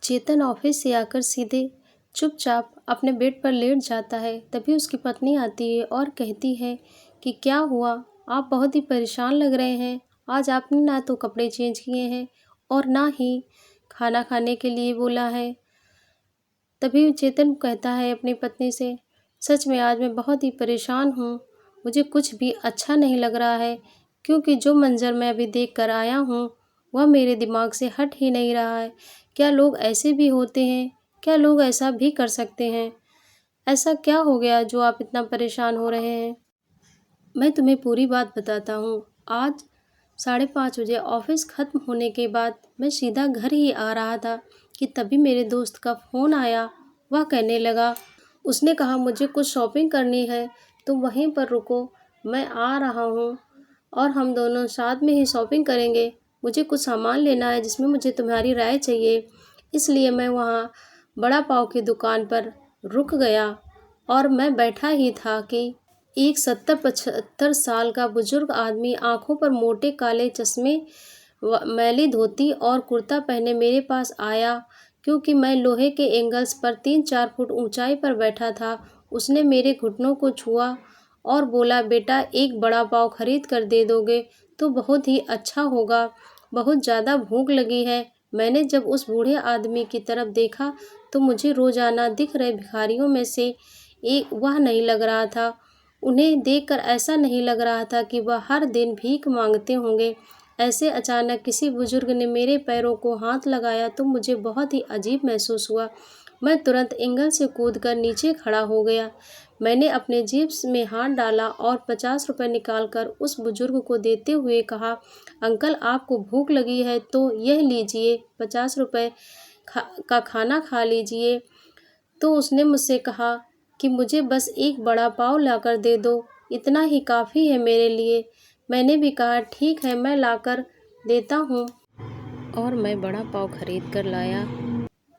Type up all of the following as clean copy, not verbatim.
चेतन office से आकर सीधे चुपचाप अपने बेड पर लेट जाता है। तभी उसकी पत्नी आती है और कहती है कि क्या हुआ, आप बहुत ही परेशान लग रहे हैं। आज आपने ना तो कपड़े चेंज किए हैं और ना ही खाना खाने के लिए बोला है। तभी चेतन कहता है अपनी पत्नी से, सच में आज मैं बहुत ही परेशान हूँ। मुझे कुछ भी अच्छा नहीं लग रहा है, क्योंकि जो मंज़र मैं अभी देख कर आया हूँ वह मेरे दिमाग से हट ही नहीं रहा है। क्या लोग ऐसे भी होते हैं? क्या लोग ऐसा भी कर सकते हैं? ऐसा क्या हो गया जो आप इतना परेशान हो रहे हैं? मैं तुम्हें पूरी बात बताता हूँ। आज 5:30 बजे ऑफिस ख़त्म होने के बाद मैं सीधा घर ही आ रहा था कि तभी मेरे दोस्त का फ़ोन आया। वह कहने लगा, उसने कहा मुझे कुछ शॉपिंग करनी है, तुम वहीं पर रुको, मैं आ रहा हूँ और हम दोनों साथ में ही शॉपिंग करेंगे। मुझे कुछ सामान लेना है जिसमें मुझे तुम्हारी राय चाहिए। इसलिए मैं वहाँ बड़ा पाव की दुकान पर रुक गया और मैं बैठा ही था कि एक 70-75 साल का बुजुर्ग आदमी, आंखों पर मोटे काले चश्मे, मैली धोती और कुर्ता पहने मेरे पास आया। क्योंकि मैं लोहे के एंगल्स पर 3-4 फुट ऊंचाई पर बैठा था, उसने मेरे घुटनों को छुआ और बोला, बेटा एक बड़ा पाव खरीद कर दे दोगे तो बहुत ही अच्छा होगा, बहुत ज़्यादा भूख लगी है। मैंने जब उस बूढ़े आदमी की तरफ देखा तो मुझे रोज़ाना दिख रहे भिखारियों में से एक वह नहीं लग रहा था। उन्हें देखकर ऐसा नहीं लग रहा था कि वह हर दिन भीख मांगते होंगे। ऐसे अचानक किसी बुजुर्ग ने मेरे पैरों को हाथ लगाया तो मुझे बहुत ही अजीब महसूस हुआ। मैं तुरंत एंगल से कूदकर नीचे खड़ा हो गया। मैंने अपने जेब में हाथ डाला और 50 रुपये निकालकर उस बुजुर्ग को देते हुए कहा, अंकल आपको भूख लगी है तो यह लीजिए, 50 रुपये का खाना खा लीजिए। तो उसने मुझसे कहा कि मुझे बस एक बड़ा पाव लाकर दे दो, इतना ही काफ़ी है मेरे लिए। मैंने भी कहा ठीक है, मैं लाकर देता हूँ और मैं बड़ा पाव खरीद कर लाया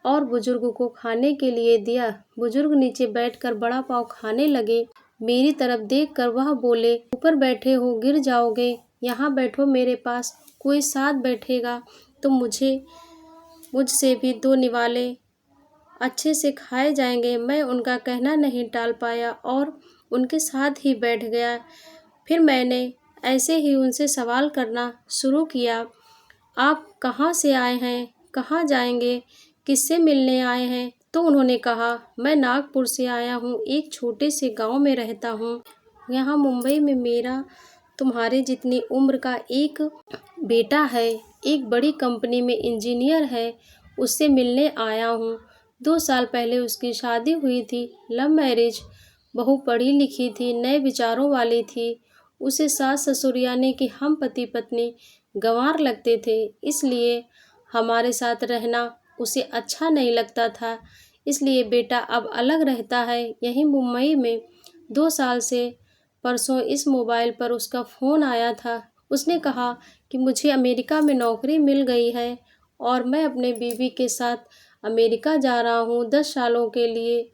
और बुजुर्ग को खाने के लिए दिया। बुजुर्ग नीचे बैठकर बड़ा पाव खाने लगे। मेरी तरफ देखकर वह बोले, ऊपर बैठे हो गिर जाओगे, यहाँ बैठो मेरे पास, कोई साथ बैठेगा तो मुझसे भी 2 निवाले अच्छे से खाए जाएंगे। मैं उनका कहना नहीं टाल पाया और उनके साथ ही बैठ गया। फिर मैंने ऐसे ही उनसे सवाल करना शुरू किया, आप कहाँ से आए हैं, कहाँ जाएंगे, किससे मिलने आए हैं? तो उन्होंने कहा, मैं नागपुर से आया हूँ, एक छोटे से गांव में रहता हूँ। यहाँ मुंबई में मेरा तुम्हारे जितनी उम्र का एक बेटा है, एक बड़ी कंपनी में इंजीनियर है, उससे मिलने आया हूँ। 2 साल पहले उसकी शादी हुई थी, लव मैरिज। बहू पढ़ी लिखी थी, नए विचारों वाली थी। उसे सास ससुर यानी कि हम पति पत्नी गंवार लगते थे, इसलिए हमारे साथ रहना उसे अच्छा नहीं लगता था। इसलिए बेटा अब अलग रहता है यहीं मुंबई में। 2 साल से परसों इस मोबाइल पर उसका फ़ोन आया था। उसने कहा कि मुझे अमेरिका में नौकरी मिल गई है और मैं अपने बीवी के साथ अमेरिका जा रहा हूँ 10 सालों के लिए।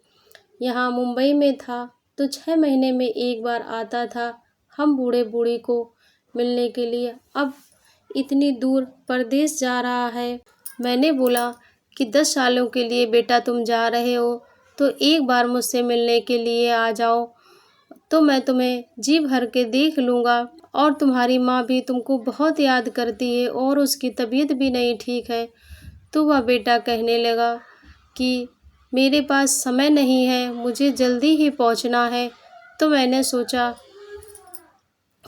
यहाँ मुंबई में था तो 6 महीने में एक बार आता था हम बूढ़े बूढ़ी को मिलने के लिए। अब इतनी दूर परदेश जा रहा है। मैंने बोला कि 10 सालों के लिए बेटा तुम जा रहे हो तो एक बार मुझसे मिलने के लिए आ जाओ, तो मैं तुम्हें जी भर के देख लूँगा। और तुम्हारी माँ भी तुमको बहुत याद करती है और उसकी तबीयत भी नहीं ठीक है। तो वह बेटा कहने लगा कि मेरे पास समय नहीं है, मुझे जल्दी ही पहुंचना है। तो मैंने सोचा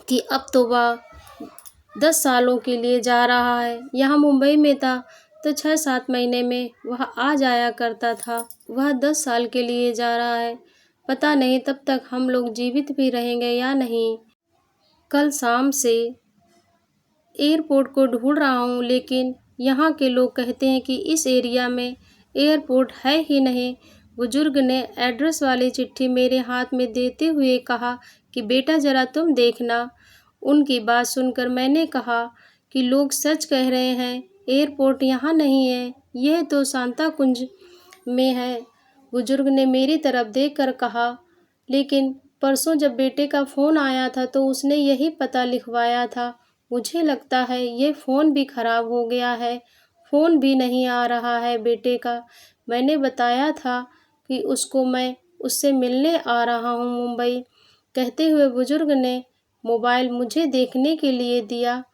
कि अब तो वह 10 सालों के लिए जा रहा है। यहाँ मुंबई में था तो 6-7 महीने में वह आ जाया करता था। वह 10 साल के लिए जा रहा है, पता नहीं तब तक हम लोग जीवित भी रहेंगे या नहीं। कल शाम से एयरपोर्ट को ढूंढ रहा हूँ, लेकिन यहाँ के लोग कहते हैं कि इस एरिया में एयरपोर्ट है ही नहीं। बुजुर्ग ने एड्रेस वाली चिट्ठी मेरे हाथ में देते हुए कहा कि बेटा ज़रा तुम देखना। उनकी बात सुनकर मैंने कहा कि लोग सच कह रहे हैं, एयरपोर्ट यहाँ नहीं है, यह तो सांता कुंज में है। बुजुर्ग ने मेरी तरफ देखकर कहा, लेकिन परसों जब बेटे का फ़ोन आया था तो उसने यही पता लिखवाया था। मुझे लगता है ये फ़ोन भी ख़राब हो गया है। फ़ोन भी नहीं आ रहा है बेटे का। मैंने बताया था कि उसको मैं उससे मिलने आ रहा हूँ मुंबई। कहते हुए बुजुर्ग ने मोबाइल मुझे देखने के लिए दिया।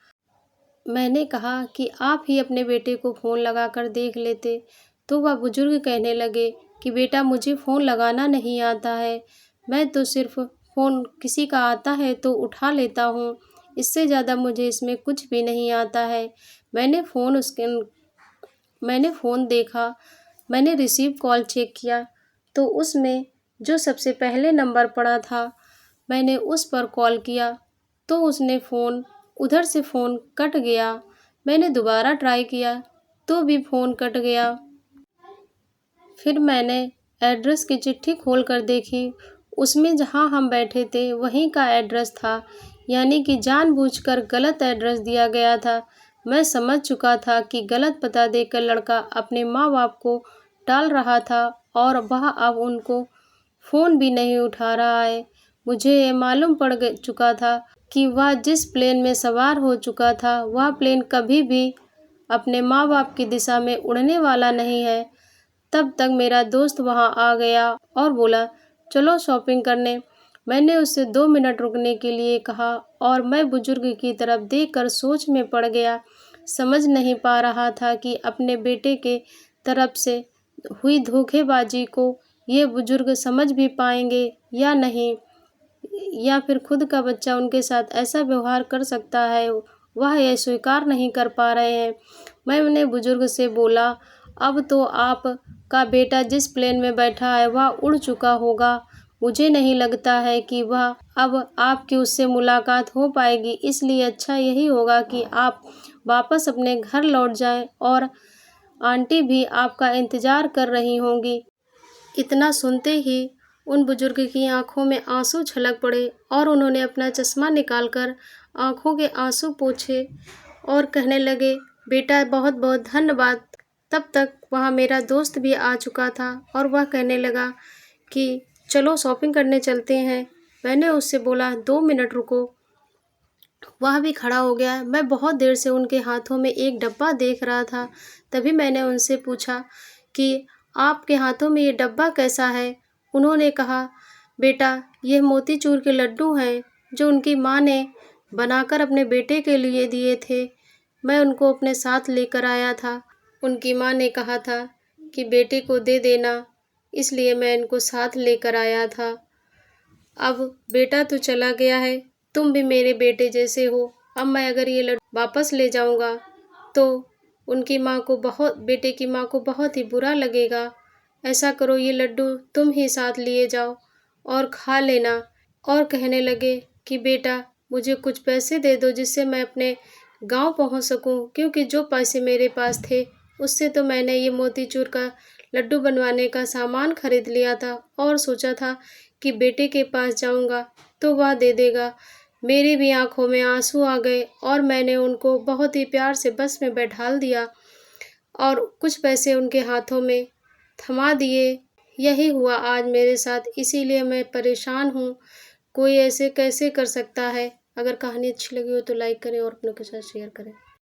मैंने कहा कि आप ही अपने बेटे को फ़ोन लगाकर देख लेते, तो वह बुजुर्ग कहने लगे कि बेटा मुझे फ़ोन लगाना नहीं आता है, मैं तो सिर्फ़ फ़ोन किसी का आता है तो उठा लेता हूँ, इससे ज़्यादा मुझे इसमें कुछ भी नहीं आता है। मैंने फ़ोन देखा, मैंने रिसीव कॉल चेक किया, तो उसमें जो सबसे पहले नंबर पड़ा था, मैंने उस पर कॉल किया, तो उधर से फ़ोन कट गया। मैंने दोबारा ट्राई किया, तो भी फ़ोन कट गया। फिर मैंने एड्रेस की चिट्ठी खोलकर देखी, उसमें जहाँ हम बैठे थे वहीं का एड्रेस था, यानी कि जानबूझकर गलत एड्रेस दिया गया था। मैं समझ चुका था कि गलत पता देकर लड़का अपने माँ-बाप को टाल रहा था और वह अब उनको फ़ोन भी नहीं उठा रहा है। मुझे ये मालूम चुका था कि वह जिस प्लेन में सवार हो चुका था, वह प्लेन कभी भी अपने माँ-बाप की दिशा में उड़ने वाला नहीं है। तब तक मेरा दोस्त वहाँ आ गया और बोला, चलो शॉपिंग करने। मैंने उससे 2 मिनट रुकने के लिए कहा और मैं बुजुर्ग की तरफ देखकर सोच में पड़ गया। समझ नहीं पा रहा था कि अपने बेटे के तरफ से हुई धोखेबाजी को ये बुजुर्ग समझ भी पाएंगे या नहीं, या फिर खुद का बच्चा उनके साथ ऐसा व्यवहार कर सकता है, वह यह स्वीकार नहीं कर पा रहे हैं। मैंने बुजुर्ग से बोला, अब तो आप का बेटा जिस प्लेन में बैठा है वह उड़ चुका होगा। मुझे नहीं लगता है कि वह अब आपकी उससे मुलाकात हो पाएगी, इसलिए अच्छा यही होगा कि आप वापस अपने घर लौट जाएं और आंटी भी आपका इंतज़ार कर रही होंगी। इतना सुनते ही उन बुजुर्ग की आंखों में आंसू छलक पड़े और उन्होंने अपना चश्मा निकालकर आंखों के आंसू पोंछे और कहने लगे, बेटा बहुत बहुत धन्यवाद। तब तक वहाँ मेरा दोस्त भी आ चुका था और वह कहने लगा कि चलो शॉपिंग करने चलते हैं। मैंने उससे बोला 2 मिनट रुको। वह भी खड़ा हो गया। मैं बहुत देर से उनके हाथों में एक डब्बा देख रहा था। तभी मैंने उनसे पूछा कि आपके हाथों में ये डब्बा कैसा है? उन्होंने कहा, बेटा यह मोतीचूर के लड्डू हैं जो उनकी माँ ने बनाकर अपने बेटे के लिए दिए थे। मैं उनको अपने साथ लेकर आया था। उनकी माँ ने कहा था कि बेटे को दे देना, इसलिए मैं इनको साथ लेकर आया था। अब बेटा तो चला गया है, तुम भी मेरे बेटे जैसे हो। अब मैं अगर ये लड्डू वापस ले जाऊंगा तो बेटे की माँ को बहुत ही बुरा लगेगा। ऐसा करो, ये लड्डू तुम ही साथ लिए जाओ और खा लेना। और कहने लगे कि बेटा मुझे कुछ पैसे दे दो जिससे मैं अपने गांव पहुंच सकूं, क्योंकि जो पैसे मेरे पास थे उससे तो मैंने ये मोतीचूर का लड्डू बनवाने का सामान खरीद लिया था और सोचा था कि बेटे के पास जाऊंगा तो वह दे देगा। मेरी भी आंखों में आंसू आ गए और मैंने उनको बहुत ही प्यार से बस में बैठाल दिया और कुछ पैसे उनके हाथों में थमा दिए। यही हुआ आज मेरे साथ, इसीलिए मैं परेशान हूँ। कोई ऐसे कैसे कर सकता है? अगर कहानी अच्छी लगी हो तो लाइक करें और अपनों के साथ शेयर करें।